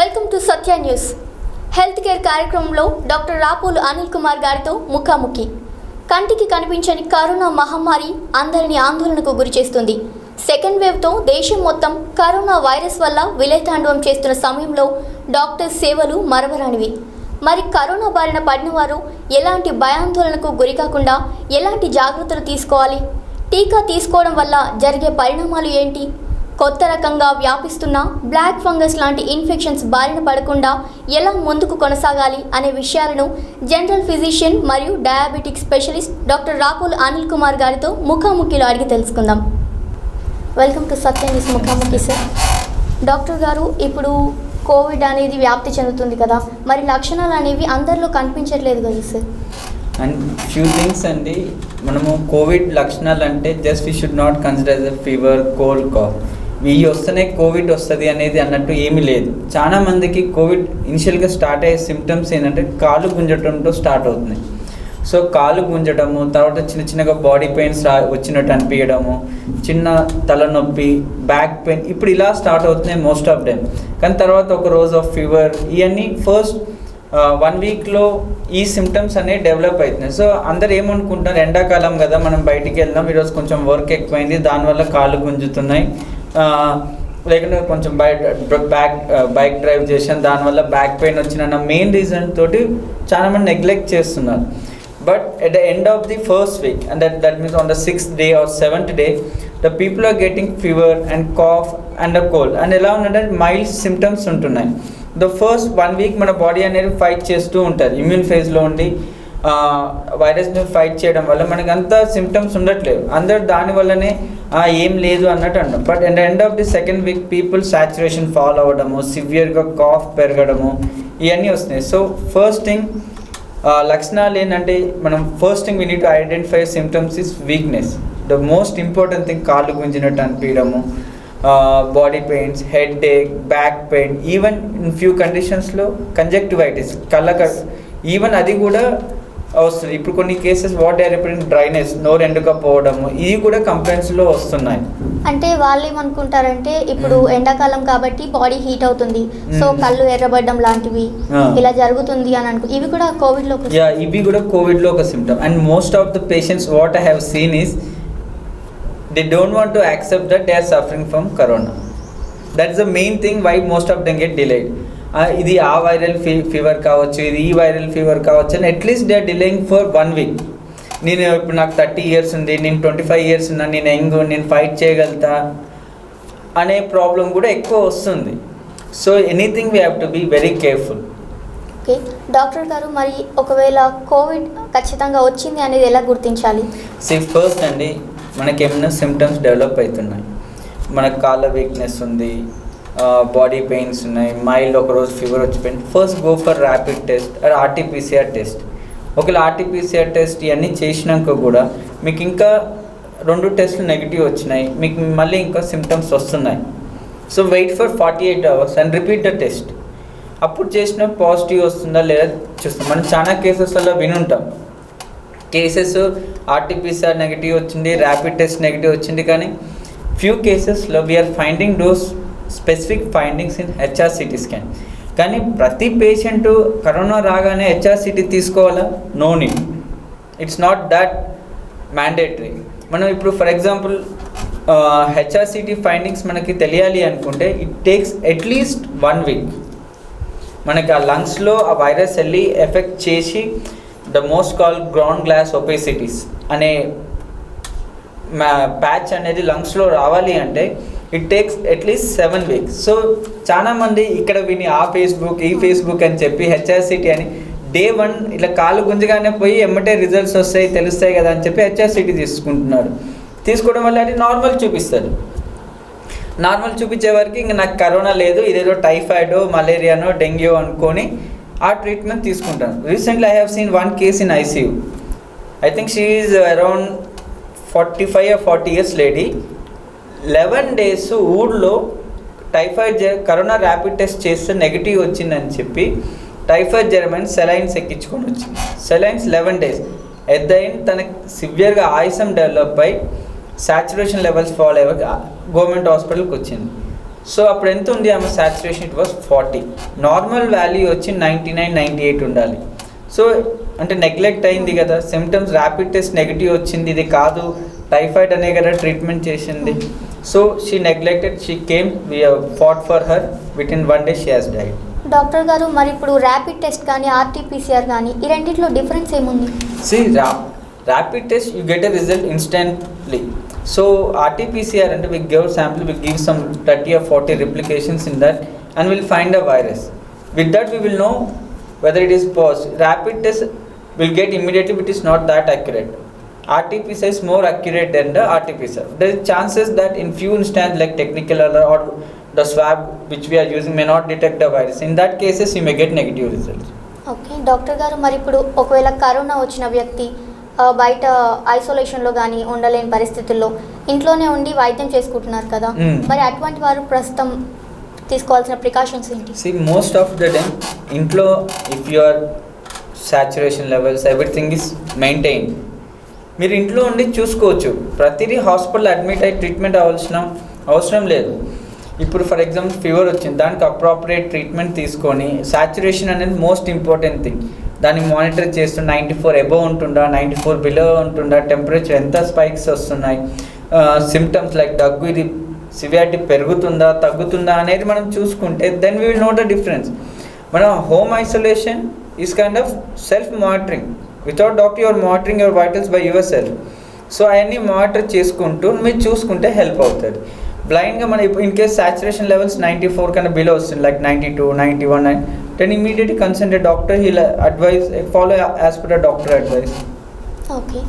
Welcome to Satya news. Health care కార్యక్రమంలో doctor Rapolu Anil Kumar గారితో ముఖాముఖి. కంటికి కనిపించని కరోనా మహమ్మారి అందరినీ ఆందోళనకు గురి చేస్తుంది. సెకండ్ వేవ్తో దేశం మొత్తం కరోనా వైరస్ వల్ల విలయతాండవం చేస్తున్న సమయంలో డాక్టర్ సేవలు మరవరానివి. మరి కరోనా బారిన పడిన వారు ఎలాంటి భయాందోళనకు గురి కాకుండా ఎలాంటి జాగ్రత్తలు తీసుకోవాలి? టీకా తీసుకోవడం వల్ల జరిగే పరిణామాలు ఏంటి? కొత్త రకంగా వ్యాపిస్తున్న బ్లాక్ ఫంగస్ లాంటి ఇన్ఫెక్షన్స్ బారిన పడకుండా ఎలా ముందుకు కొనసాగాలి అనే విషయాలను జనరల్ ఫిజిషియన్ మరియు diabetic specialist doctor Rapolu Anil Kumar గారితో ముఖాముఖిలో అడిగి తెలుసుకుందాం. వెల్కమ్ టు సత్య న్యూస్ ముఖాముఖి సార్. డాక్టర్ గారు, ఇప్పుడు కోవిడ్ అనేది వ్యాప్తి చెందుతుంది కదా, మరి లక్షణాలు అనేవి అందరిలో కనిపించట్లేదు కదా సార్? అండ్ ఫ్యూ థింగ్స్ అండి, మనము కోవిడ్ లక్షణాలు అంటే just we should not consider a fever, cold, cough ఇవి వస్తేనే కోవిడ్ వస్తుంది అనేది అన్నట్టు ఏమీ లేదు. చాలా మందికి కోవిడ్ ఇనిషియల్గా స్టార్ట్ అయ్యే సిమ్టమ్స్ ఏంటంటే కాలు గుంజటంతో స్టార్ట్ అవుతున్నాయి. సో కాలు గుంజటము, తర్వాత చిన్న చిన్నగా బాడీ పెయిన్స్ వచ్చినట్టు అనిపించడము, చిన్న తలనొప్పి, బ్యాక్ పెయిన్, ఇప్పుడు ఇలా స్టార్ట్ అవుతున్నాయి మోస్ట్ ఆఫ్ టైం. కానీ తర్వాత ఒక రోజు ఆఫ్ ఫీవర్, ఇవన్నీ ఫస్ట్ 1 వీక్లో ఈ సిమ్టమ్స్ అనేవి డెవలప్ అవుతున్నాయి. సో అందరు ఏమనుకుంటారు, ఎండాకాలం కదా మనం బయటికి వెళ్దాం, ఈరోజు కొంచెం వర్క్ ఎక్కువైంది దానివల్ల కాళ్ళు గుంజుతున్నాయి, లేకుంటే కొంచెం బైక్ డ్రైవ్ చేసాను దానివల్ల బ్యాక్ పెయిన్ వచ్చిన మెయిన్ రీజన్ తోటి చాలామంది నెగ్లెక్ట్ చేస్తున్నారు. But at the end of the first week, and that means on the 6th day or 7th day, the people are getting fever and cough and a cold, and ఎలా ఉందంటే mild symptoms ఉంటున్నాయి. The first 1 week మన body అనేది fight చేస్తూ ఉంటుంది, immune ఫేజ్లో ఉండి వైరస్ని ఫైట్ చేయడం వల్ల మనకి అంత సిమ్టమ్స్ ఉండట్లేదు. అందరు దానివల్లనే ఏం లేదు అన్నట్టు అంటాం. But at the end of the second weak people saturation fall అవ్వడము, సివియర్గా కాఫ్ పెరగడము, ఇవన్నీ వస్తున్నాయి. సో ఫస్ట్ థింగ్ లక్షణాలు ఏంటంటే, మనం first thing we need to identify symptoms is weakness. The most important thing కాళ్ళు గుంజినట్టు అనిపించడము, body pains, head ache, back pain, even in few కండిషన్స్లో కంజక్టివైటిస్, ఈవెన్ అది కూడా వస్తుంది. ఇప్పుడు కొన్ని cases what are repeating dryness, నోరు ఎండుకపోవడము, ఇవి కూడా కంప్లైంట్స్లో వస్తున్నాయి. అంటే వాళ్ళు ఏమనుకుంటారంటే, ఇప్పుడు ఎండాకాలం కాబట్టి బాడీ హీట్ అవుతుంది, సో కళ్ళు ఎర్రబడ్డం లాంటివి ఇలా జరుగుతుంది అని ఇవి కూడా కోవిడ్లో ఇవి కూడా కోవిడ్లో ఒక symptom. And most of the patients what I have seen is they don't want to accept that they are suffering from corona. That's the main thing why most of them get delayed. ఇది ఆ viral fever కావచ్చు, ఇది ఈ viral fever కావచ్చు అని at least they are delaying for 1 week. నేను ఇప్పుడు నాకు 30 years ఉంది, నేను 25 years ఉన్నా, నేను యంగ్, నేను ఫైట్ చేయగలుగుతా అనే ప్రాబ్లం కూడా ఎక్కువ వస్తుంది. So anything we have to be very careful. Okay doctor గారు, మరి ఒకవేళ కోవిడ్ ఖచ్చితంగా వచ్చింది అనేది ఎలా గుర్తించాలి? ఫస్ట్ అండి, మనకి ఏమైనా సిమ్టమ్స్ డెవలప్ అవుతున్నాయి, మనకు కాళ్ళ వీక్నెస్ ఉంది, బాడీ పెయిన్స్ ఉన్నాయి, మైల్డ్ ఒకరోజు ఫీవర్ వచ్చిపోయింది, first go for rapid test or RTPCR test. ఒకవేళ ఆర్టీపీసీఆర్ టెస్ట్ ఇవన్నీ చేసినాక కూడా మీకు ఇంకా 2 టెస్టులు నెగిటివ్ వచ్చినాయి, మీకు మళ్ళీ ఇంకా సిమ్టమ్స్ వస్తున్నాయి, so wait for 48 hours and repeat the test. అప్పుడు చేసిన పాజిటివ్ వస్తుందా లేదా చూస్తాం. మనం చాలా కేసెస్లలో వినుంటాం, కేసెస్ ఆర్టీపీసీఆర్ నెగిటివ్ వచ్చింది, ర్యాపిడ్ టెస్ట్ నెగిటివ్ వచ్చింది, కానీ ఫ్యూ కేసెస్లో we're finding those specific findings in HRCT scan. కానీ ప్రతి పేషెంటు కరోనా రాగానే హెచ్ఆర్సిటీ తీసుకోవాలా? No need, it's not that mandatory. మనం ఇప్పుడు ఫర్ ఎగ్జాంపుల్ హెచ్ఆర్సిటీ ఫైండింగ్స్ మనకి తెలియాలి అనుకుంటే ఇట్ టేక్స్ అట్లీస్ట్ 1 వీక్. మనకి ఆ లంగ్స్లో ఆ వైరస్ వెళ్ళి ఎఫెక్ట్ చేసి the most called ground glass opacities అనే ప్యాచ్ అనేది లంగ్స్లో రావాలి అంటే it takes at least 7 weeks. So చాలామంది ఇక్కడ విని ఆ ఫేస్బుక్ ఈ ఫేస్బుక్ అని చెప్పి హెచ్ఆర్సిటీ అని డే 1 ఇట్లా కాలు గుంజగానే పోయి ఎమ్మటే రిజల్ట్స్ వస్తాయి తెలుస్తాయి కదా అని చెప్పి హెచ్ఆర్సిటీ తీసుకుంటున్నారు. తీసుకోవడం వల్ల అది నార్మల్ చూపిస్తారు. నార్మల్ చూపించే వరకు ఇంకా నాకు కరోనా లేదు, ఇదేదో టైఫాయిడో, మలేరియానో, డెంగ్యూ అనుకొని ఆ ట్రీట్మెంట్ తీసుకుంటాను. Recently I have seen 1 case in ICU. I think she is around 45 or 40 years lady. 11 days ఊళ్ళో టైఫాయిడ్ కరోనా ర్యాపిడ్ టెస్ట్ చేస్తే నెగిటివ్ వచ్చిందని చెప్పి టైఫాయిడ్ జ్వరం సెలైన్స్ ఎక్కించుకొని వచ్చింది. Salines 11 days. At the end తనకి సివియర్గా ఆయాసం డెవలప్ అయి సాచురేషన్ లెవెల్స్ ఫాలో అయ్యి గవర్నమెంట్ హాస్పిటల్కి వచ్చింది. సో అప్పుడు ఎంత ఉంది ఆమె saturation? It was 40. Normal value వచ్చి 99, 98 ఉండాలి. సో అంటే నెగ్లెక్ట్ అయింది కదా, సిమ్టమ్స్ ర్యాపిడ్ టెస్ట్ నెగిటివ్ వచ్చింది, ఇది కాదు టైఫాయిడ్ అనే కదా ట్రీట్మెంట్ చేసింది. So she neglected, she came, we fought for her, with in 1 day she has died. Doctor గారు, మరి ఇప్పుడు ర్యాపిడ్ టెస్ట్ కానీ ఆర్టీపీసీఆర్ కానీ ఈ రెండిట్లో డిఫరెన్స్ ఏముంది? See rapid test you get a result instantly. So RT-PCR అంటే we give sample, we give some 30 or 40 replications in that and we'll find a virus. With that we will know whether it is positive. Rapid test will get immediately, but it is not that accurate. RT-PCR is more accurate than the RT-PCR. There is chances that in few instances like technical error or the swab which we are using may not detect the virus. In that cases you may get negative results. Okay doctor గారు, మరి ఇప్పుడు ఒకవేళ corona వచ్చిన వ్యక్తి బయట ఐసోలేషన్లో కానీ ఉండలేని పరిస్థితుల్లో ఇంట్లోనే ఉండి వైద్యం చేసుకుంటున్నారు కదా, మరి అటువంటి వారు ప్రస్తుతం తీసుకోవాల్సిన ప్రికాషన్స్ ఏంటి? See, most of the time ఇంట్లో if your saturation levels everything is maintained, మీరు ఇంట్లో ఉండి చూసుకోవచ్చు. ప్రతిదీ హాస్పిటల్ అడ్మిట్ అయ్యి ట్రీట్మెంట్ అవసరం లేదు. ఇప్పుడు ఫర్ ఎగ్జాంపుల్ ఫీవర్ వచ్చింది, దానికి అప్రాపరియేట్ ట్రీట్మెంట్ తీసుకొని, సాచురేషన్ అనేది మోస్ట్ ఇంపార్టెంట్ థింగ్. దాన్ని మానిటర్ చేస్తూ 94 అబోవ్ ఉంటుందా, 94 బిలో ఉంటుందా, టెంపరేచర్ ఎంత స్పైక్స్ వస్తున్నాయి, సిమ్టమ్స్ లైక్ దగ్గు, ఇది సివియారిటీ పెరుగుతుందా తగ్గుతుందా అనేది మనం చూసుకుంటే then we will know the difference. మన home isolation is kind of self monitoring. Without doctor your monitoring your vitals by yourself. So అవన్నీ మానిటర్ చేసుకుంటూ మీరు చూసుకుంటే హెల్ప్ అవుతుంది. బ్లైండ్గా మన ఇప్పుడు ఇన్ కేస్ సాచురేషన్ లెవెల్స్ 94 కన్నా బిలో వస్తుంది, like 92, 91, then immediately consult a doctor. He'll advise, follow as per the doctor advice. Okay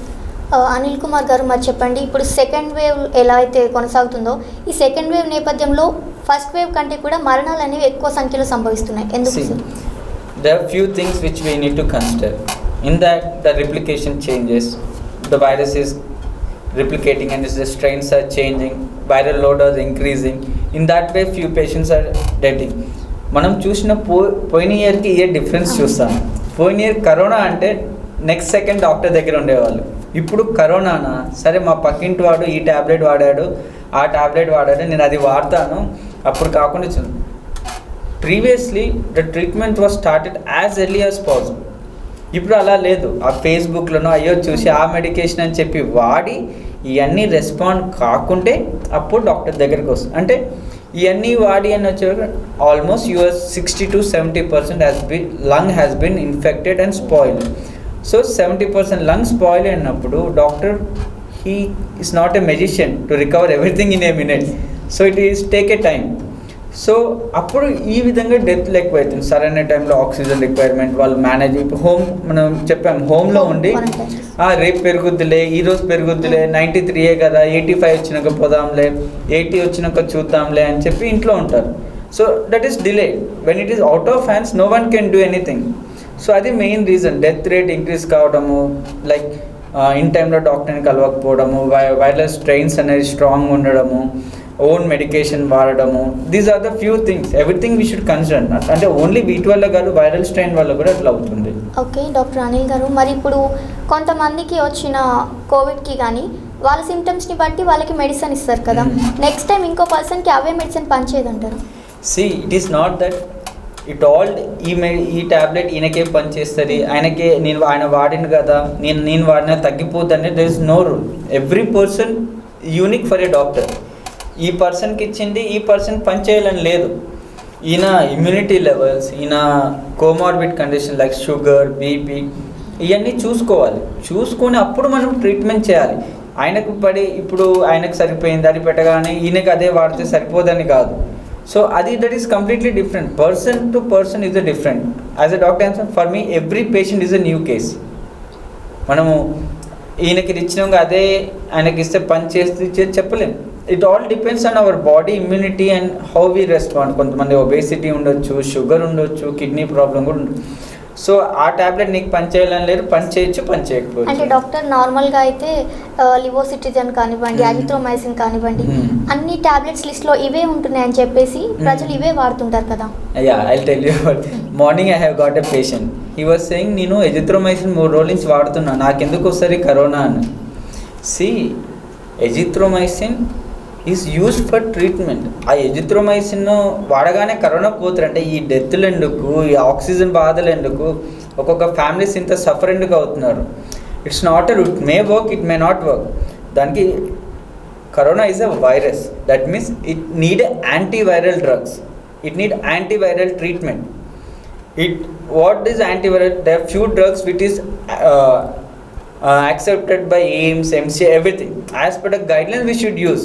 Anil Kumar గారు, మరి చెప్పండి, ఇప్పుడు సెకండ్ వేవ్ ఎలా అయితే కొనసాగుతుందో ఈ సెకండ్ వేవ్ నేపథ్యంలో ఫస్ట్ వేవ్ కంటే కూడా మరణాలు అనేవి ఎక్కువ సంఖ్యలో సంభవిస్తున్నాయి, ఎందుకు? There are few things which we need to consider. In that the replication changes, the virus is replicating and the strains are changing, viral load is increasing. In that way few patients are dying. మనం చూసిన పోయిన ఇయర్కి year difference చూస్తాం. పోయిన year corona అంటే next second doctor దగ్గర ఉండేవాళ్ళు. ఇప్పుడు కరోనానా, సరే మా పక్కింటి వాడు ఈ ట్యాబ్లెట్ వాడాడు, ఆ ట్యాబ్లెట్ వాడాడు, నేను అది వాడతాను, అప్పుడు కాకుండా previously the treatment was started as early as possible. ఇప్పుడు అలా లేదు. ఆ ఫేస్బుక్లోనో అయ్యో చూసి ఆ మెడికేషన్ అని చెప్పి వాడి ఇవన్నీ రెస్పాండ్ కాకుంటే అప్పుడు డాక్టర్ దగ్గరికి వస్తుంది. అంటే ఇవన్నీ వాడి అని వచ్చే almost your 60 to 70% lung has been infected and spoiled. So 70% lung spoil అయినప్పుడు doctor he is not a magician to recover everything in a minute. So it is take a time. So అప్పుడు ఈ విధంగా death ఎక్కువైతుంది. సరైన టైంలో oxygen requirement వాళ్ళు manage. ఇప్పుడు home మనం చెప్పాం, హోమ్లో ఉండి రేపు పెరుగుద్దులే, ఈరోజు పెరుగుద్దులే, 93 కదా, 85 వచ్చినాక పోదాంలే, 80 వచ్చినాక చూద్దాంలే అని చెప్పి ఇంట్లో ఉంటారు. So that is delay. When it is out of hands no one can do anything. So అది main reason. Death rate increase కావడము, లైక్ ఇన్ టైంలో డాక్టర్ని కలవకపోవడము, వైరల్ స్ట్రెయిన్స్ అనేది స్ట్రాంగ్ ఉండడము, ఓన్ మెడికేషన్ వాడడము. These are the few things everything we should consider. అంటే only వీటి వల్ల కాదు, వైరల్ స్ట్రెయిన్ వల్ల కూడా అట్లా అవుతుంది. ఓకే డాక్టర్ అనిల్ గారు, మరి ఇప్పుడు కొంతమందికి వచ్చిన కోవిడ్కి కానీ వాళ్ళ సిమ్టమ్స్ని బట్టి వాళ్ళకి మెడిసిన్ ఇస్తారు కదా, నెక్స్ట్ టైం ఇంకో పర్సన్కి అవే మెడిసిన్ పనిచేయదంటారు? See it is not that it all ఈ ట్యాబ్లెట్ ఈయనకే పనిచేస్తుంది, ఆయన వాడిన కదా నేను వాడినా తగ్గిపోద్ది అంటే there is no rule. Every person unique for a doctor. ఈ పర్సన్కి ఇచ్చింది ఈ పర్సన్ పనిచేయాలని లేదు. ఈయన ఇమ్యూనిటీ లెవెల్స్, ఈయన comorbid condition like sugar, BP ఇవన్నీ చూసుకొని అప్పుడు మనం ట్రీట్మెంట్ చేయాలి. ఆయనకు ఇప్పుడు ఆయనకు సరిపోయింది అది పెట్టగానే ఈయనకి అదే వాడితే సరిపోదని కాదు. So that is completely different. Person to person is a different. As a doctor for me every patient is a new case. మనము ఈయనకి ఇచ్చినాక అదే ఆయనకి ఇస్తే పని చేస్తే చెప్పలేము. It all depends on our body immunity and how we respond. కొంతమంది ఒబేసిటీ ఉండొచ్చు, షుగర్ ఉండొచ్చు, కిడ్నీ ప్రాబ్లం కూడా ఉండొచ్చు. సో ఆ ట్యాబ్లెట్ నీకు పని చేయాలని లేదు, పని చేయొచ్చు, పని చేయకపోవచ్చు. అంటే డాక్టర్ నార్మల్గా అయితే లివోసిట్రిజన్ కానివ్వండి, అజిత్రోమైసిన్ కానివ్వండి, అన్ని ట్యాబ్లెట్స్ లిస్ట్లో ఇవే ఉంటున్నాయని చెప్పేసి ప్రజలు ఇవే వాడుతుంటారు కదా. I'll tell you about morning I have got a patient. He was saying నేను ఎజిత్రోమైసిన్ 3 రోజుల నుంచి వాడుతున్నా, నాకెందుకు వస్తుంది కరోనా అని. Azithromycin is used for treatment. ఆ ఎజిత్రోమైసిన్ వాడగానే కరోనా పోతారు అంటే ఈ డెత్లు ఎందుకు, ఈ ఆక్సిజన్ బాధలు ఎందుకు, ఒక్కొక్క ఫ్యామిలీస్ ఇంత సఫర్ ఎందుకు అవుతున్నారు? It's not it may work, it may not work. దానికి corona is a virus, that means it need antiviral drugs, it need antiviral treatment. What is antiviral? There are few drugs which is accepted by AIMS, MCA, everything. As per the guidelines we should use.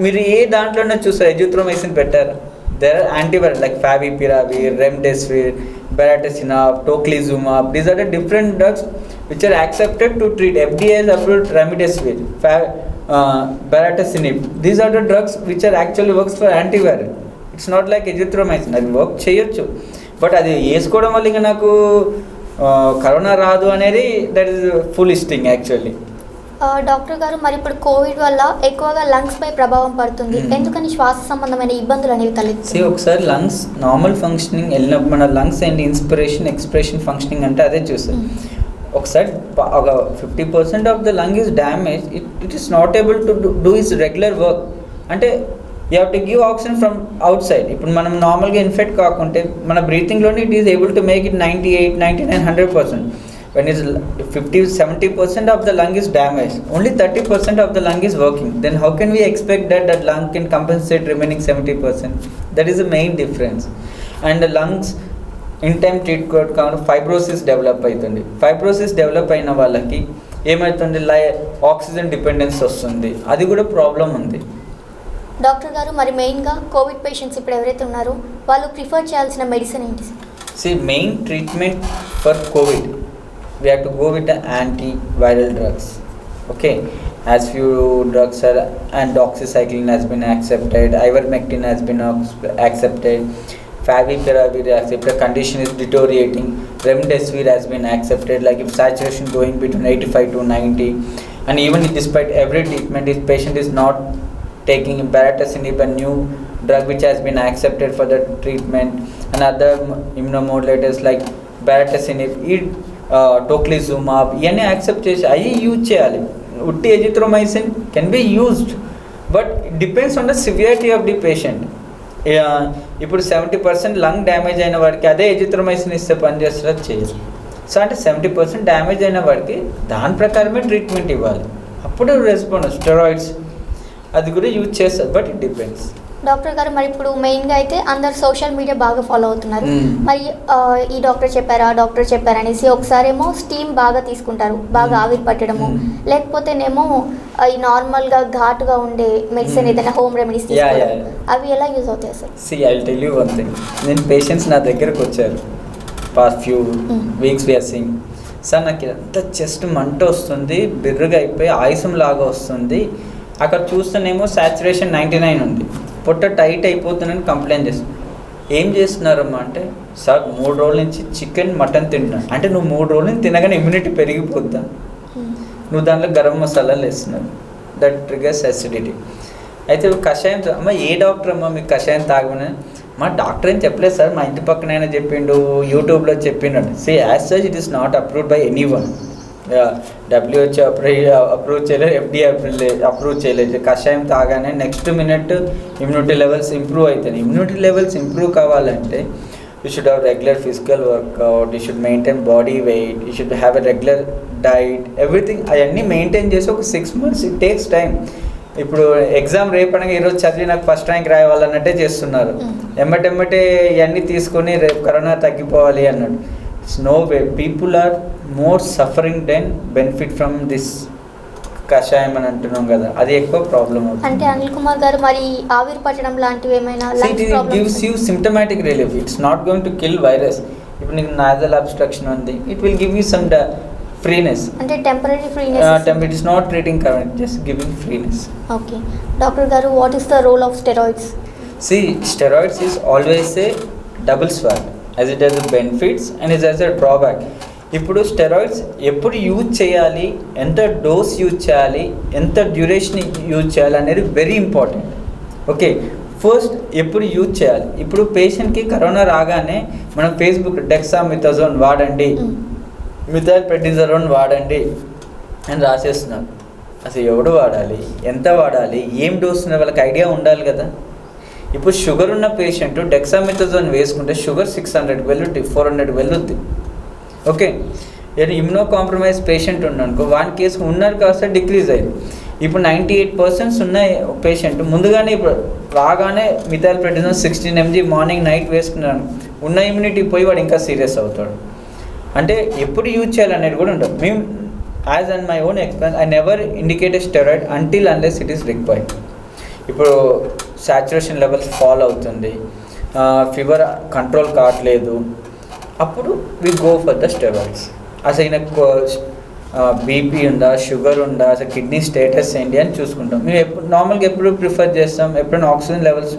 మీరు ఏ దాంట్లోనే చూస్తారు azithromycin పెట్టారు. There are antiviral like favipiravir, remdesivir, బెరాటసినాబ్, tocilizumab. These are the different drugs which are accepted to treat. FDA has approved remdesivir, beratesinib. These are the drugs which are actually works for antiviral. It's not like erythromycin. అది work చేయొచ్చు, but అది వేసుకోవడం వల్ల ఇంకా నాకు corona రాదు అనేది that is foolish thing actually. Doctor గారు, మరి ఇప్పుడు కోవిడ్ వల్ల ఎక్కువగా లంగ్స్ పై ప్రభావం పడుతుంది, ఎందుకని శ్వాస సంబంధమైన ఇబ్బందులు అనేవి తలెత్తాయి? ఒకసారి లంగ్స్ నార్మల్ ఫంక్షనింగ్ వెళ్ళినప్పుడు మన lungs and inspiration expression functioning అంటే అదే చూస్తారు. ఒకసారి ఒక 50% of the lung is damage, it is not able to do is regular work. అంటే you have to give oxygen from outside. ఇప్పుడు మనం నార్మల్గా ఇన్ఫెక్ట్ కాకుంటే మన బ్రీతింగ్లోనే it is able to make it 98, 99, 100%. When it's 50-70% of the lung is damaged, only 30% of the lung is working. Then how can we expect that lung can compensate remaining 70%? That is the main difference. And the lungs in time treat కాకుండా fibrosis develop అవుతుంది. Fibrosis develop అయిన వాళ్ళకి ఏమవుతుంది, oxygen dependence వస్తుంది, అది కూడా problem ఉంది. Doctor గారు, మరి మెయిన్గా కోవిడ్ పేషెంట్స్ ఇప్పుడు ఎవరైతే ఉన్నారో వాళ్ళు ప్రిఫర్ చేయాల్సిన మెడిసిన్ ఏంటి? Main treatment for Covid we have to go with the antiviral drugs. Okay, as few drugs are, and doxycycline has been accepted, ivermectin has been accepted, favipiravir accepted, condition is deteriorating, remdesivir has been accepted, like if saturation going between 85 to 90, and even despite every treatment, if patient is not taking beratesinib, a new drug which has been accepted for the treatment, and other immunomodulators like beratesinib, టోక్లిజుమాబ్, ఇవన్నీ accept చేసి అవి use చేయాలి. ఉట్టి azithromycin can be used, but it depends on the severity of the patient. ఇప్పుడు 70% lung damage అయిన వాడికి అదే azithromycin ఇస్తే పనిచేస్తుందో చేయదు. సో అంటే 70% డ్యామేజ్ అయిన వాడికి దాని ప్రకారమే ట్రీట్మెంట్ ఇవ్వాలి, అప్పుడు రెస్పాన్స్. స్టెరాయిడ్స్ అది కూడా యూజ్ చేస్తారు, బట్ ఇట్ డిపెండ్స్. డాక్టర్ గారు, మరి ఇప్పుడు మెయిన్గా అయితే అందరు సోషల్ మీడియా బాగా ఫాలో అవుతున్నారు. మరి ఈ డాక్టర్ చెప్పారా, ఆ డాక్టర్ చెప్పారనేసి ఒకసారేమో స్టీమ్ బాగా తీసుకుంటారు, బాగా ఆవిరి పట్టడము, లేకపోతేనేమో ఈ నార్మల్గా ఘాటుగా ఉండే మెడిసిన్ ఏదైనా హోమ్ రెమెడీస్ తీసుకోవడం, అవి ఎలా యూజ్ అవుతాయి sir? I will tell you one thing. నేను పేషెంట్స్ నా దగ్గరకు వచ్చారు past few weeks we're seeing. Sir నాకు ఎంత చెస్ట్ మంట వస్తుంది, బిర్రుగా అయిపోయి ఆయుసం లాగా వస్తుంది, అక్కడ చూస్తేనేమో సాచురేషన్ 99 ఉంది, పొట్ట టైట్ అయిపోతుందని కంప్లైంట్ చేస్తున్నాను. ఏం చేస్తున్నారమ్మా అంటే, సార్ 3 రోజుల నుంచి చికెన్ మటన్ తింటున్నాను. అంటే నువ్వు 3 రోజుల నుంచి తినగానే ఇమ్యూనిటీ పెరిగిపోద్దా? నువ్వు దాంట్లో గరం మసాలాలు వేస్తున్నావు, దట్ ట్రిగర్స్ అసిడిటీ. అయితే కషాయం, అమ్మ ఏ డాక్టర్ అమ్మా మీకు కషాయం తాగమని? మా డాక్టర్ ఏం చెప్పలేదు సార్, మా ఇంటి పక్కనైనా చెప్పిండు, యూట్యూబ్లో చెప్పినాడు. As such it is not approved by any one. WHO approve చేయలేదు, FDA అప్రూవ్ చేయలేదు. కషాయం తాగానే next minute immunity levels improve అవుతాయి. ఇమ్యూనిటీ లెవెల్స్ ఇంప్రూవ్ కావాలంటే you should have regular physical workout, you should maintain body weight, you should have a regular diet, everything అవన్నీ maintain చేసి ఒక 6 months it takes time. ఇప్పుడు exam రేపనగా ఈరోజు చదివి నాకు ఫస్ట్ ర్యాంక్ రావాలన్నట్టే చేస్తున్నారు. ఎమ్మటెమ్మటే ఇవన్నీ తీసుకొని రేపు కరోనా తగ్గిపోవాలి అన్నాడు. It's no way. People are more suffering than benefit from this కషాయం అని అంటున్నాం కదా, అది ఎక్కువ ప్రాబ్లం అవుతుంది. అంటే అనిల్ కుమార్ గారు, మరి ఆవిరి పట్టడం లాంటివి ఏమైనా gives you symptomatic relief. It's not going to kill virus. ఇప్పుడు నీకు నాజల్ అబ్స్ట్రక్షన్ ఉంది, it will give you some freeness. అంటే temporary freeness. It is not treating current, just giving freeness. Okay doctor గారు, what is the role of steroids? Steroids is always a double sword, as it has the benefits and it has a drawback. ఇప్పుడు steroids ఎప్పుడు use చేయాలి, ఎంత dose use చేయాలి, ఎంత duration use చేయాలి అనేది very important. Okay, first ఎప్పుడు use చేయాలి? ఇప్పుడు పేషెంట్కి కరోనా రాగానే మనం ఫేస్బుక్ డెక్సామిథాజోన్ వాడండి, మిథైల్ప్రెడ్నిజోలోన్ వాడండి అని రాసేస్తున్నాం. అసలు ఎవడు వాడాలి, ఎంత వాడాలి, ఏం డోస్ ఉన్న వాళ్ళకి ఐడియా ఉండాలి కదా. ఇప్పుడు షుగర్ ఉన్న పేషెంట్ డెక్సామెథాజోన్ వేసుకుంటే షుగర్ 600 వెళ్ళుద్ది, 400 వెళ్ళుద్ది. ఓకే, ఏదో ఇమ్యూనో కాంప్రమైజ్ పేషెంట్ ఉన్నానుకో, వాని కేసు ఉన్నారు కాస్త డిక్రీజ్ అయ్యింది. ఇప్పుడు 98% ఉన్న పేషెంట్ ముందుగానే ఇప్పుడు రాగానే మిథైల్ప్రెడిజోన్ 16 mg మార్నింగ్ నైట్ వేసుకున్నాను, ఉన్న ఇమ్యూనిటీ పోయి వాడు ఇంకా సీరియస్ అవుతాడు. అంటే ఎప్పుడు యూజ్ చేయాలనేది కూడా ఉండదు. మేము as and my own experience I never indicate a steroid until unless it is required. ఇప్పుడు సాచురేషన్ లెవెల్స్ ఫాల్ అవుతుంది, ఫీవర్ కంట్రోల్ కావట్లేదు, అప్పుడు we go for the steroids. అసలు ఈయనకు బీపీ ఉందా, షుగర్ ఉందా, అసలు కిడ్నీ స్టేటస్ ఏంటి అని చూసుకుంటాం. మేము ఎప్పుడు నార్మల్గా ఎప్పుడు ప్రిఫర్ చేస్తాం, ఎప్పుడైనా ఆక్సిజన్ లెవెల్స్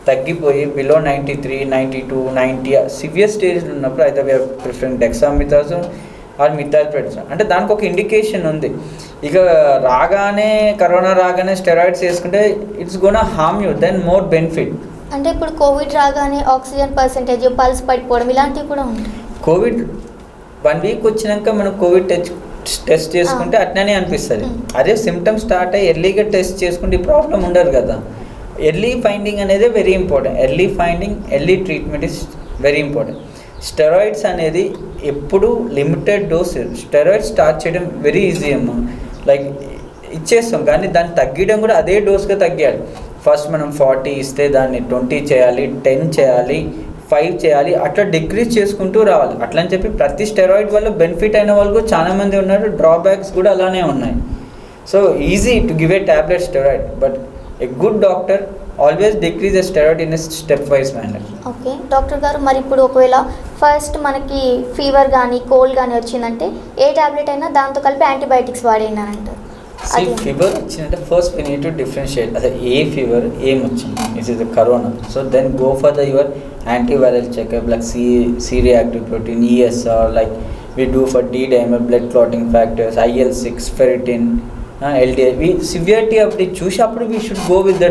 తగ్గిపోయి బిలో 93, 92, 90 సివియర్ స్టేజ్లో ఉన్నప్పుడు అయితే వీఆర్ ప్రిఫరింగ్ డెక్సామెథాజోన్ ఆర్ మిథైల్ప్రెడిజోన్. అంటే దానికి ఒక ఇండికేషన్ ఉంది. ఇక రాగానే కరోనా రాగానే స్టెరాయిడ్స్ వేసుకుంటే it's gonna harm you than more benefit. అంటే ఇప్పుడు కోవిడ్ రాగానే ఆక్సిజన్ పర్సెంటేజ్, పల్స్ పడిపోవడం ఇలాంటివి కూడా ఉంటాయి. కోవిడ్ 1 వీక్ వచ్చినాక మనం కోవిడ్ టెస్ట్ చేసుకుంటే అట్లనే అనిపిస్తుంది. అదే సిమ్టమ్స్ స్టార్ట్ అయ్యి ఎర్లీగా టెస్ట్ చేసుకుంటే ఈ ప్రాబ్లం ఉండదు కదా. ఎర్లీ ఫైండింగ్ అనేది very important. Early finding, early treatment is very important. Steroids అనేది ఎప్పుడు లిమిటెడ్ డోస్. స్టెరాయిడ్స్ స్టార్ట్ చేయడం వెరీ ఈజీ అమ్మా, లైక్ ఇచ్చేస్తాం, కానీ దాన్ని తగ్గడం కూడా అదే డోస్గా తగ్గాలి. ఫస్ట్ మనం 40 ఇస్తే దాన్ని 20 చేయాలి, 10 చేయాలి, 5 చేయాలి, అట్లా డిక్రీజ్ చేసుకుంటూ రావాలి. అట్లా అని చెప్పి ప్రతి స్టెరాయిడ్ వల్ల బెనిఫిట్ అయిన వాళ్ళు కూడా చాలామంది ఉన్నారు, డ్రాబ్యాక్స్ కూడా అలానే ఉన్నాయి. So easy to give a tablet steroid, but a good doctor always decrease a steroid in a step wise manner. Okay doctor గారు, మరి ఇప్పుడు ఒకవేళ ఫస్ట్ మనకి ఫీవర్ కానీ కోల్డ్ కానీ వచ్చిందంటే ఏ టాబ్లెట్ అయినా దాంతో కలిపి యాంటీబయాటిక్స్ వాడేనారంటారు? ఫీవర్ వచ్చిందంటే first we need to differentiate అసలు ఏ ఫీవర్ ఏం వచ్చింది. It is corona, so then go for the your antiviral checkup like C reactive protein, ESR, like we do for D-dimer, blood clotting factors, IL-6, ferritin, LDL. Severity అప్పుడు చూసి అప్పుడు we should go with the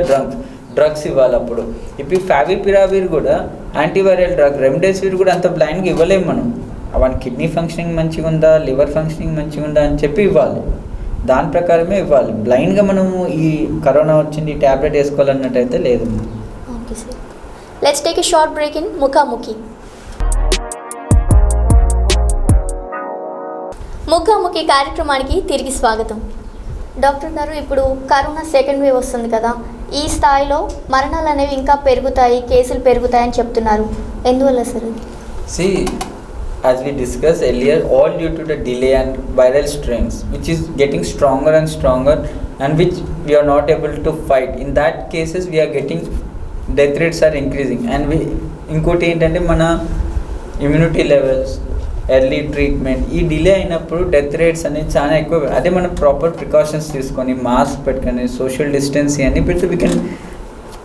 drugs ఇవ్వాలి. అప్పుడు ఇప్పుడు favipiravir కూడా antiviral drug, remdesivir కూడా అంత బ్లైండ్గా ఇవ్వలేము మనం. అవన్నీ కిడ్నీ ఫంక్షనింగ్ మంచిగా ఉందా, లివర్ ఫంక్షనింగ్ మంచిగా ఉందా అని చెప్పి ఇవ్వాలి, దాని ప్రకారమే ఇవ్వాలి. బ్లైండ్గా మనము ఈ కరోనా వచ్చింది ఈ ట్యాబ్లెట్ వేసుకోవాలన్నట్టయితే లేదు. Okay sir, let's take a short break in ముఖాముఖి. ముఖాముఖి కార్యక్రమానికి తిరిగి స్వాగతం. డాక్టర్ గారు, ఇప్పుడు కరోనా సెకండ్ వేవ్ వస్తుంది కదా, ఈ స్థాయిలో మరణాలు అనేవి ఇంకా పెరుగుతాయి, కేసులు పెరుగుతాయని చెప్తున్నారు, ఎందువల్ల sir? See, as we discussed earlier, all due to the delay and viral strains which is getting stronger and stronger and which we are not able to fight. In that cases we are getting death rates are increasing, and we ఇంకోటి ఏంటంటే మన immunity levels, early treatment ఈ delay అయినప్పుడు death rates అనేది చాలా ఎక్కువ. అదే మనం ప్రాపర్ ప్రికాషన్స్ తీసుకొని మాస్క్ పెట్టుకొని సోషల్ డిస్టెన్స్ అన్ని పెడితే వీ కెన్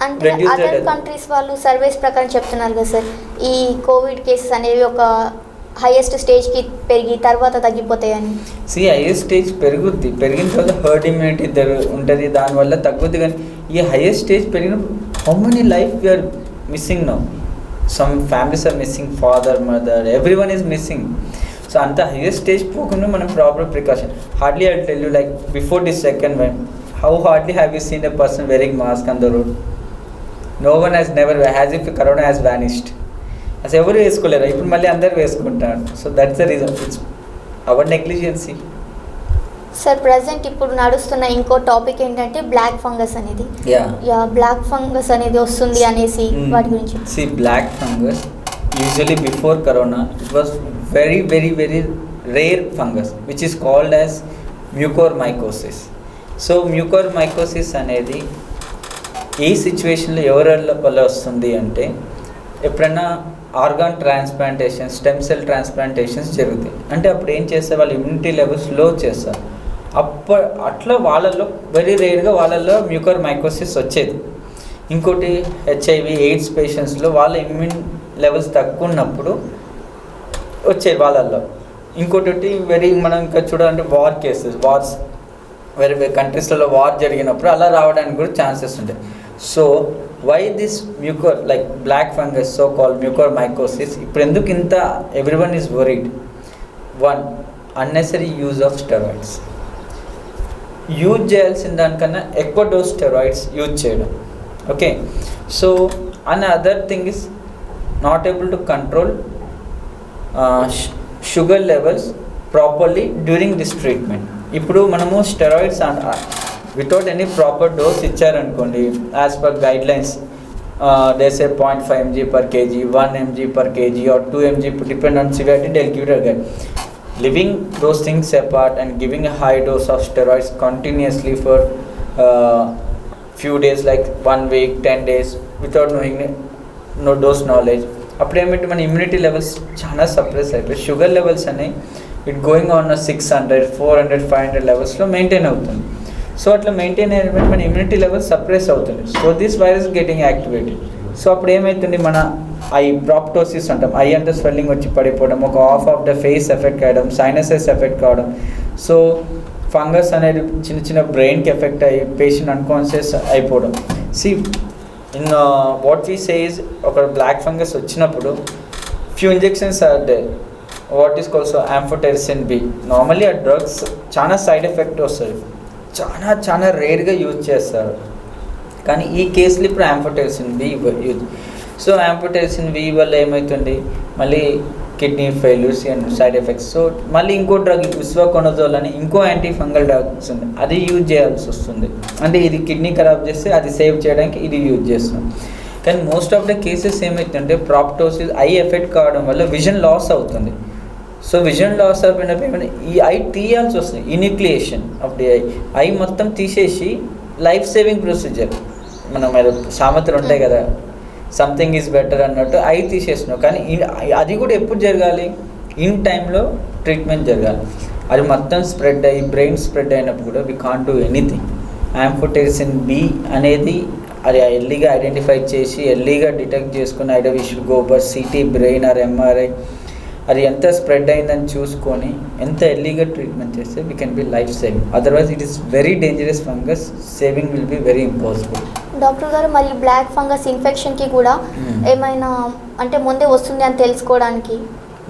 అంటే అదర్ కంట్రీస్ వాళ్ళు సర్వేస్ ప్రకారం చెప్తున్నారు కదా సార్, ఈ కోవిడ్ కేసెస్ అనేవి ఒక హైయెస్ట్ స్టేజ్కి పెరిగి తర్వాత తగ్గిపోతాయని. హైయెస్ట్ స్టేజ్ పెరుగుద్ది, పెరిగిన తర్వాత హర్డ్ ఇమ్యూనిటీ ఉంటుంది, దానివల్ల తగ్గుద్ది. కానీ ఈ హైయెస్ట్ స్టేజ్ పెరిగినప్పుడు how many life we're missing now. Some families are missing, father, mother, everyone is missing. So అంత హైయెస్ట్ స్టేజ్ పోకుండా మనం proper precaution. Hardly I tell you like before this second wave, how hardly have you seen a person wearing mask on the road? No one has never, has if corona has vanished. అసలు ఎవరు వేసుకోలేరు, ఇప్పుడు మళ్ళీ అందరు వేసుకుంటారు. So that's the reason, it's our negligency. Sir present ఇప్పుడు నడుస్తున్న ఇంకో టాపిక్ ఏంటంటే బ్లాక్ ఫంగస్ అనేది. బ్లాక్ ఫంగస్ అనేది వస్తుంది అనేసి వాటి గురించి. Black fungus usually before corona it was very very very rare fungus which is called as mucormycosis. So mucormycosis అనేది ఈ సిచ్యువేషన్లో ఎవరి వల్ల వస్తుంది అంటే, ఎప్పుడైనా organ transplantation, stem cell transplantations జరుగుతాయి. అంటే అప్పుడు ఏం చేస్తే వాళ్ళు ఇమ్యూనిటీ లెవెల్స్ లో చేస్తారు. అట్లా వాళ్ళల్లో వెరీ రేర్గా వాళ్ళల్లో మ్యూకోర్మైకోసిస్ వచ్చేది. ఇంకోటి HIV, AIDS పేషెంట్స్లో వాళ్ళ ఇమ్యూన్ లెవెల్స్ తక్కువ ఉన్నప్పుడు వచ్చేది వాళ్ళల్లో. ఇంకోటి వెరీ మనం ఇంకా చూడాలంటే వార్ కేసెస్, వేరే కంట్రీస్లలో వార్ జరిగినప్పుడు అలా రావడానికి కూడా ఛాన్సెస్ ఉంటాయి. So why this like black fungus, so called mucormycosis, ఇప్పుడు ఎందుకు ఇంత everyone is worried? One, unnecessary use of steroids. Use చేయాల్సిన దానికన్నా ఎక్కువ డోస్ స్టెరాయిడ్స్ యూజ్ చేయడం. Okay, so and other thing is not able to control sugar levels properly during this treatment. ఇప్పుడు మనము steroids without any proper dose ఇచ్చారనుకోండి, as per guidelines they say 0.5 mg per kg, 1 mg per kg or 2 mg, depend on severity, they'll give it again. Leaving those things apart and giving a high dose of steroids continuously for few days, like 1 week, 10 days, without knowing no dose knowledge, అప్పుడు ఏమిటి మన immunity levels చాలా suppress అయిపోయి sugar levels అనేవి it going on 600, 400, 500 లెవెల్స్లో maintain అవుతుంది. So అట్లా maintain అయినప్పుడు మన ఇమ్యూనిటీ లెవెల్ సప్రెస్ అవుతుంది. So this virus getting activated. So అప్పుడు ఏమవుతుంది, మన ఐ ప్రాప్టోసిస్ అంటాం, ఐ అంతా స్వెల్లింగ్ వచ్చి పడిపోవడం, ఒక half of the face effect కావడం, సైనసెస్ ఎఫెక్ట్ కావడం. సో ఫంగస్ అనేది చిన్న చిన్న బ్రెయిన్కి ఎఫెక్ట్ అయ్యి పేషెంట్ అన్కాన్షియస్ అయిపోవడం. See in what we says, ఒక బ్లాక్ ఫంగస్ వచ్చినప్పుడు few injections are they, what is called amphotericin B. Normally ఆ డ్రగ్స్ చాలా సైడ్ ఎఫెక్ట్ వస్తుంది, చాలా రేర్గా యూజ్ చేస్తారు. కానీ ఈ కేసులో ఇప్పుడు amphotericin B use. So amphotericin B వల్ల ఏమవుతుంది, మళ్ళీ kidney failures and side effects. So మళ్ళీ ఇంకో డ్రగ్ విస్వాకొనజోల్ అని ఇంకో యాంటీ ఫంగల్ డ్రగ్స్ ఉంది, అది యూజ్ చేయాల్సి వస్తుంది. అంటే ఇది కిడ్నీ ఖరాబ్ చేస్తే అది సేవ్ చేయడానికి ఇది యూజ్ చేస్తున్నాం. కానీ మోస్ట్ ఆఫ్ ద కేసెస్ ఏమవుతుందంటే ప్రాప్టోసిస్ ఐ ఎఫెక్ట్ కావడం వల్ల విజన్ లాస్ అవుతుంది. సో విజన్ లాస్ అయిపోయినప్పుడు ఈ ఐ తీయాల్సి వస్తుంది, ఇన్యూక్లియేషన్ ఆఫ్ ది ఐ మొత్తం తీసేసి లైఫ్ సేవింగ్ ప్రొసీజర్. మనం సామెతలు ఉంటాయి కదా, సంథింగ్ ఈజ్ బెటర్ అన్నట్టు ఐ తీసేస్తున్నాం. కానీ అది కూడా ఎప్పుడు జరగాలి, ఇన్ టైంలో ట్రీట్మెంట్ జరగాలి. అది మొత్తం స్ప్రెడ్ అయ్యి బ్రెయిన్ స్ప్రెడ్ అయినప్పుడు కూడా we can't do anything. Amphotericin B అనేది అది ఎర్లీగా ఐడెంటిఫై చేసి ఎర్లీగా డిటెక్ట్ చేసుకుని either we should go for CT brain or MRI. అది ఎంత స్ప్రెడ్ అయిందని చూసుకొని ఎంత ఎర్లీగా ట్రీట్మెంట్ చేస్తే we can be life saving. Otherwise it is very dangerous fungus, saving will be very impossible. Doctor గారు, మరి బ్లాక్ ఫంగస్ ఇన్ఫెక్షన్కి కూడా ఏమైనా అంటే ముందే వస్తుంది అని తెలుసుకోవడానికి,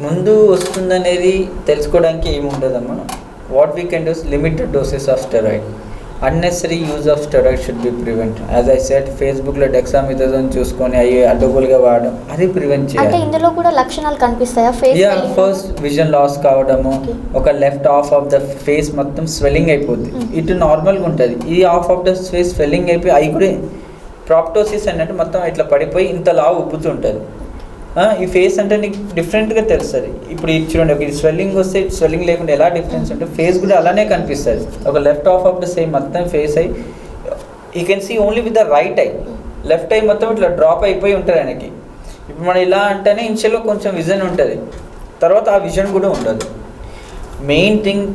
ముందు వస్తుందనేది తెలుసుకోవడానికి ఏమి ఉండదమ్మా. What we can does limited doses of steroid. Unnecessary use of steroid should be prevent. As I said, ఫేస్బుక్లో డెక్సామిథాజోన్ చూసుకొని అవి అడ్డగోలుగా వాడడం, అది ప్రివెంట్ చేయాలి. అంటే ఇందులో కూడా లక్షణాలు కనిపిస్తాయా? ఫస్ట్ విజన్ లాస్ కావడము, ఒక left half of the face మొత్తం స్వెల్లింగ్ అయిపోద్ది, ఇటు నార్మల్గా ఉంటుంది. ఈ half of the face swelling అయిపోయి అవి కూడా ప్రాప్టోసిస్ అన్నట్టు మొత్తం ఇట్లా పడిపోయి ఇంత లావు ఉబ్బుతుంటుంది. ఈ ఫేస్ అంటే నీకు డిఫరెంట్గా తెలుస్తుంది. ఇప్పుడు ఇది చూడండి, ఒక స్వెల్లింగ్ వస్తే స్వెల్లింగ్ లేకుండా ఎలా డిఫరెన్స్ ఉంటుంది, ఫేస్ కూడా అలానే కనిపిస్తుంది. ఒక left half of the same మొత్తం ఫేస్ అయ్యి you can see only with the right eye, left eye మొత్తం ఇట్లా డ్రాప్ అయిపోయి ఉంటుంది ఆయనకి. ఇప్పుడు మనం ఇలా అంటేనే ఇన్షియల్లో కొంచెం విజన్ ఉంటుంది, తర్వాత ఆ విజన్ కూడా ఉండదు. Main thing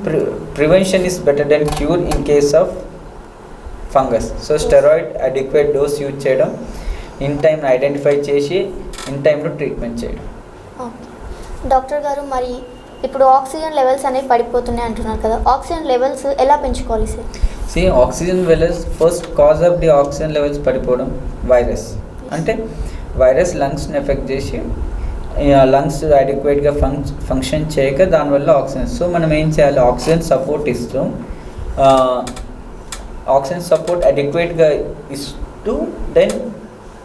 prevention is better than cure in case of fungus. So steroid adequate dose use చేయడం, ఇన్ టైం ఐడెంటిఫై చేసి ఇన్ టైంలో ట్రీట్మెంట్ చేయడం. డాక్టర్ గారు, మరి ఇప్పుడు ఆక్సిజన్ లెవెల్స్ అనేవి పడిపోతున్నాయి అంటున్నారు కదా, ఆక్సిజన్ లెవెల్స్ ఎలా పెంచుకోవాలి sir? See, oxygen levels first cause of the oxygen levels పడిపోవడం వైరస్. అంటే వైరస్ లంగ్స్ని ఎఫెక్ట్ చేసి లంగ్స్ అడిక్వేట్గా ఫంక్షన్ చేయక దానివల్ల ఆక్సిజన్. సో మనం ఏం చేయాలి, ఆక్సిజన్ సపోర్ట్ ఇస్తూ ఆక్సిజన్ సపోర్ట్ అడిక్వేట్గా ఇస్తూ దెన్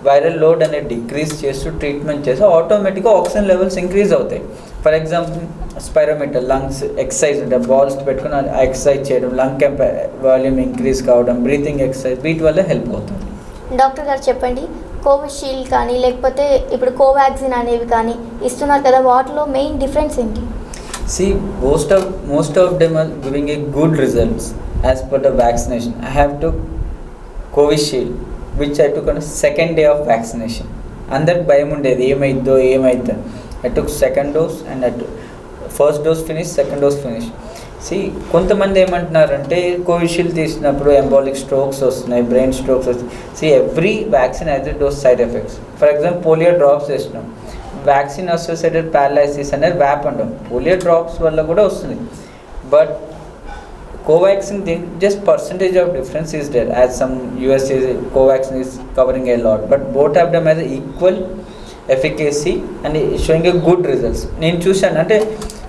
వైరల్ లోడ్ అనేది డిక్రీజ్ చేస్తూ ట్రీట్మెంట్ చేస్తే ఆటోమేటిక్గా ఆక్సిజన్ లెవెల్స్ ఇంక్రీజ్ అవుతాయి. For example spirometer, lungs exercise ఉంటాయి, బాల్స్ పెట్టుకుని ఎక్సర్సైజ్ చేయడం, లంగ్ వాల్యూమ్ ఇంక్రీజ్ కావడం, బ్రీతింగ్ ఎక్సర్సైజ్, వీటి వల్ల హెల్ప్ అవుతుంది. డాక్టర్ గారు చెప్పండి, కోవిషీల్డ్ కానీ లేకపోతే ఇప్పుడు కోవాక్సిన్ అనేవి కానీ ఇస్తున్నారు కదా, వాటిలో మెయిన్ డిఫరెన్స్ ఏంటి? See, most of them are giving a good results as per the vaccination. I have took Covishield, which I took on the second day of vaccination. అందరికి భయం ఉండేది ఏమైద్దో. I took second dose and I took first dose finish, second dose finish. See, కొంతమంది ఏమంటున్నారంటే Covishield తీసినప్పుడు embolic strokes వస్తున్నాయి, brain strokes వస్తున్నాయి. See, every vaccine has those side effects. For example, polio drops వేసినాం, vaccine associated paralysis అనేది వ్యాప్ అంటాం, polio drops వల్ల కూడా వస్తుంది. But Covaxin just percentage of difference is there, as some US Covaxin is covering a lot, but both of them has equal efficacy and showing a good results. నేను చూశాను, అంటే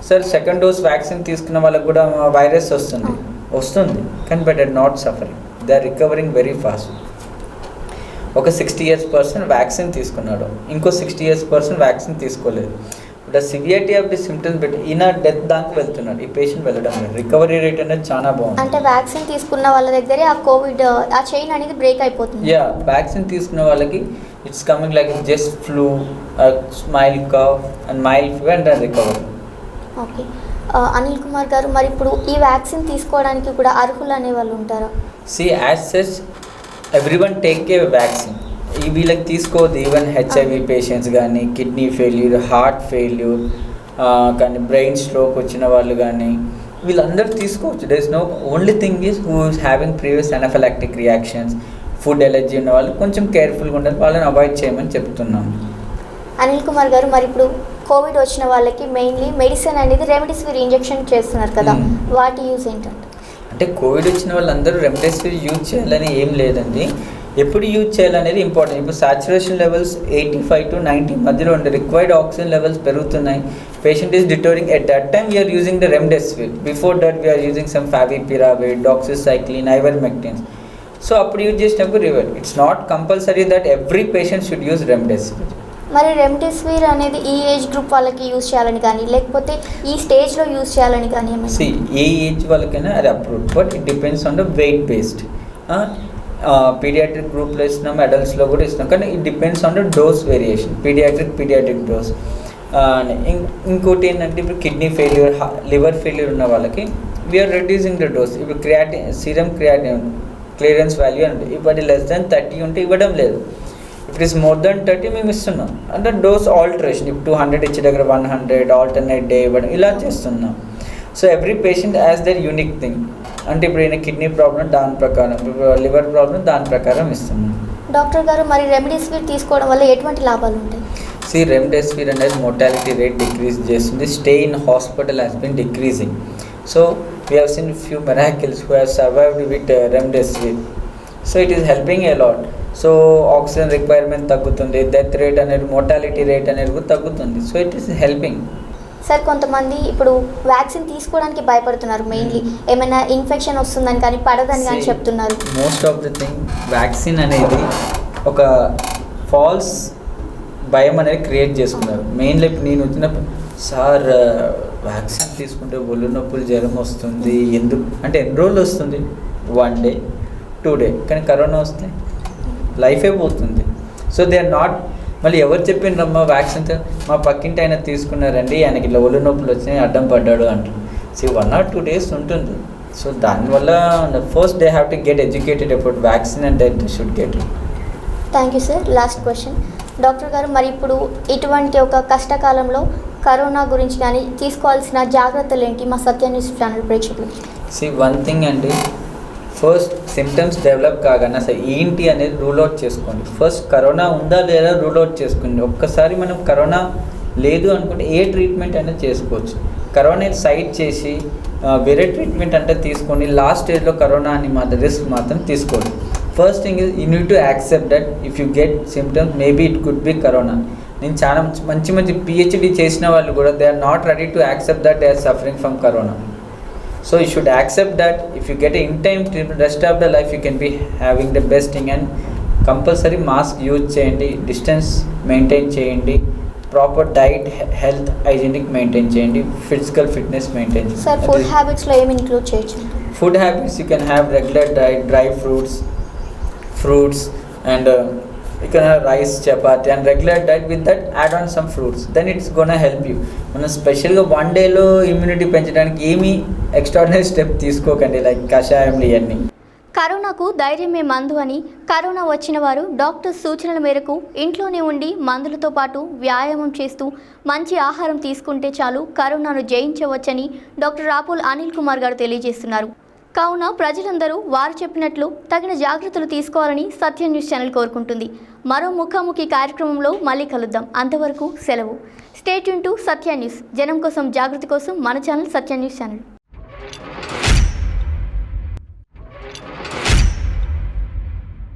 sir second dose vaccine తీసుకున్న వాళ్ళకి కూడా virus వస్తుంది, వస్తుంది, కానీ but are not suffering, they are recovering very fast. ఒక 60 years పర్సన్ వ్యాక్సిన్ తీసుకున్నాడు, ఇంకో 60 years పర్సన్ వ్యాక్సిన్ తీసుకోలేదు. The severity of the symptoms బట్టి ఈయన డెత్ దాకా వెళ్తున్నాడు, ఈ పేషెంట్ వెళ్ళడం లేదు. రికవరీ రేట్ అనేది చాలా బాగుంది. అంటే వ్యాక్సిన్ తీసుకున్న వాళ్ళ దగ్గరే ఆ కోవిడ్ ఆ చైన్ అనేది బ్రేక్ అయిపోతుంది. యా, వ్యాక్సిన్ తీసుకున్న వాళ్ళకి it's coming like just flu, smile cough and mild fever and recovery. Okay, Anil Kumar గారు, మరి ఇప్పుడు ఈ వ్యాక్సిన్ తీసుకోవడానికి కూడా అర్హులు అనే వాళ్ళు ఉంటారా? See as such everyone take a vaccine. ఈ వీళ్ళకి తీసుకోవద్దు, ఈవెన్ హెచ్ఐవి పేషెంట్స్ కానీ, కిడ్నీ ఫెయిల్యూర్, హార్ట్ ఫెయిల్యూర్ కానీ, బ్రెయిన్ స్ట్రోక్ వచ్చిన వాళ్ళు కానీ, వీళ్ళందరూ తీసుకోవచ్చు. There is no only thing is who is having previous anaphylactic reactions, food allergy ఉన్న వాళ్ళు కొంచెం కేర్ఫుల్గా ఉండాలి, వాళ్ళని అవాయిడ్ చేయమని చెప్తున్నాం. అనిల్ కుమార్ గారు, మరి ఇప్పుడు కోవిడ్ వచ్చిన వాళ్ళకి మెయిన్లీ మెడిసిన్ అనేది రెమ్డెసివిర్ ఇంజెక్షన్ చేస్తున్నారు కదా, వాటి యూజ్ ఏంటంటే? అంటే కోవిడ్ వచ్చిన వాళ్ళందరూ రెమ్డెసివిర్ యూజ్ చేయాలని ఏం లేదండి, ఎప్పుడు యూజ్ చేయాలనేది ఇంపార్టెంట్. ఇప్పుడు సాచురేషన్ లెవెల్స్ 85 to 90 మధ్యలో ఉండే రిక్వైర్డ్ ఆక్సిజన్ లెవెల్స్ పెరుగుతున్నాయి, patient is deteriorating. At that time we are using the remdesivir, before that we are using some favipiravir, doxycycline, ivermectin. So అప్పుడు యూజ్ చేసినప్పుడు రివర్. It's not compulsory that every patient should use remdesivir. మరి remdesivir అనేది ఈ age group వాళ్ళకి use చేయాలని కానీ, లేకపోతే ఈ స్టేజ్లో యూజ్ చేయాలని కానీ? ఏ ఏజ్ వాళ్ళకైనా అది approve, but it depends on the weight based. Paediatric గ్రూప్లో ఇస్తున్నాం, అడల్ట్స్లో కూడా ఇస్తున్నాం, కానీ it depends on the dose variation, paediatric dose. ఇంకోటి ఏంటంటే ఇప్పుడు కిడ్నీ ఫెయిల్యూర్, లివర్ ఫెయిల్యూర్ ఉన్న వాళ్ళకి వీఆర్ రెడ్యూసింగ్ ద డోస్. ఇప్పుడు సీరం క్రియాటిన్ క్లియరెన్స్ వాల్యూ అంటే ఇప్పుడు లెస్ దాన్ 30 ఉంటే ఇవ్వడం లేదు. ఇఫ్ ఇస్ మోర్ దాన్ 30 మేము ఇస్తున్నాం. అంటే డోస్ ఆల్టరేషన్, ఇప్పుడు 200 ఇచ్చే దగ్గర 100 ఆల్టర్నేట్ డే ఇవ్వడం, ఇలా చేస్తున్నాం. So every patient as their unique thing. అంటే ఇప్పుడు ఈయన కిడ్నీ ప్రాబ్లం దాని ప్రకారం, ఇప్పుడు లివర్ ప్రాబ్లం దాని ప్రకారం ఇస్తున్నాం. డాక్టర్ గారు, మరి రెమ్డెసివిర్ తీసుకోవడం వల్ల ఎటువంటి లాభాలు ఉంటాయి? రెమ్డెసివిర్ అనేది మోర్టాలిటీ రేట్ డిక్రీజ్ చేస్తుంది, stay in hospital has been decreasing. So we have seen few miracles who have survived with remdesivir. So it is helping a lot. So oxygen requirement తగ్గుతుంది, death rate అనేది, mortality rate అనేది కూడా తగ్గుతుంది. So it is helping. Sir, కొంతమంది ఇప్పుడు vaccine తీసుకోవడానికి భయపడుతున్నారు, mainly ఏమైనా ఇన్ఫెక్షన్ వస్తుందని కానీ, పడదని కానీ చెప్తున్నారు. Most of the thing vaccine అనేది ఒక ఫాల్స్ భయం అనేది క్రియేట్ చేసుకున్నారు. మెయిన్లీ నేను వచ్చినప్పుడు సార్ వ్యాక్సిన్ తీసుకుంటే ఒళ్ళు నొప్పులు, జ్వరం వస్తుంది, ఎందుకు అంటే ఎన్ని రోజులు వస్తుంది? 1 day 2 days, కానీ కరోనా వస్తే లైఫే పోతుంది. So they are not. మళ్ళీ ఎవరు చెప్పిండ్రమ్మా వ్యాక్సిన్? మా పక్కింటి ఆయన తీసుకున్నారండి, ఆయనకి ఇలా ఒళ్ళు నొప్పులు వచ్చినాయి, అడ్డం పడ్డాడు అంటారు. 1 or 2 days ఉంటుంది. సో దానివల్ల first they have to get educated about vaccine and they should get it. Thank you sir. Last question doctor గారు, మరి ఇప్పుడు ఇటువంటి ఒక కష్టకాలంలో కరోనా గురించి కానీ తీసుకోవాల్సిన జాగ్రత్తలు ఏంటి మా సత్య న్యూస్ ఛానల్ ప్రేక్షకులకి? వన్ థింగ్ అండి, ఫస్ట్ సిమ్టమ్స్ డెవలప్ కాగానే అసలు ఏంటి అనేది రూల్ అవుట్ చేసుకోండి. ఫస్ట్ కరోనా ఉందా లేదా రూల్ అవుట్ చేసుకోండి. ఒక్కసారి మనం కరోనా లేదు అనుకుంటే ఏ ట్రీట్మెంట్ అయినా చేసుకోవచ్చు. కరోనా సైడ్ చేసి వేరే ట్రీట్మెంట్ అంటే తీసుకోండి. లాస్ట్ స్టేజ్లో కరోనా అని మాత్రం రిస్క్ మాత్రం తీసుకోండి. First thing is you need to accept that if you get symptoms maybe it could be corona. నేను చాలా మంచి PhD చేసిన వాళ్ళు కూడా they are not ready to accept that they are suffering from corona. So you should accept that if you get an in-time treatment, rest of the life you can be having the best thing. And compulsory mask use cheyandi, distance maintain cheyandi, proper diet, health, hygienic maintain cheyandi, physical fitness maintain cheyandi. Sir, food habits lo em include cheyachu? Food habits you can have regular diet, dry fruits and you can have rice, chapati and regular diet. With that add on some fruits, then it's gonna help you. మనం స్పెషల్గా 1 day లో immunity పెంచడానికి ఏమీ extraordinary step తీసుకోకండి, like కషాయంలు ఇవన్నీ. కరోనాకు ధైర్యమే మందు అని, కరోనా వచ్చిన వారు డాక్టర్ సూచనల మేరకు ఇంట్లోనే ఉండి మందులతో పాటు వ్యాయామం చేస్తూ మంచి ఆహారం తీసుకుంటే చాలు కరోనాను జయించవచ్చని డాక్టర్ రాపోల్ అనిల్ కుమార్ గారు తెలియజేస్తున్నారు. కావున ప్రజలందరూ వారు చెప్పినట్లు తగిన జాగ్రత్తలు తీసుకోవాలని సత్య న్యూస్ ఛానల్ కోరుకుంటుంది. మరో ముఖాముఖి కార్యక్రమంలో మళ్ళీ కలుద్దాం. అంతవరకు సెలవు. Stay tune to Satya news. జనం కోసం, జాగృతి కోసం మన ఛానల్ సత్య న్యూస్ ఛానల్.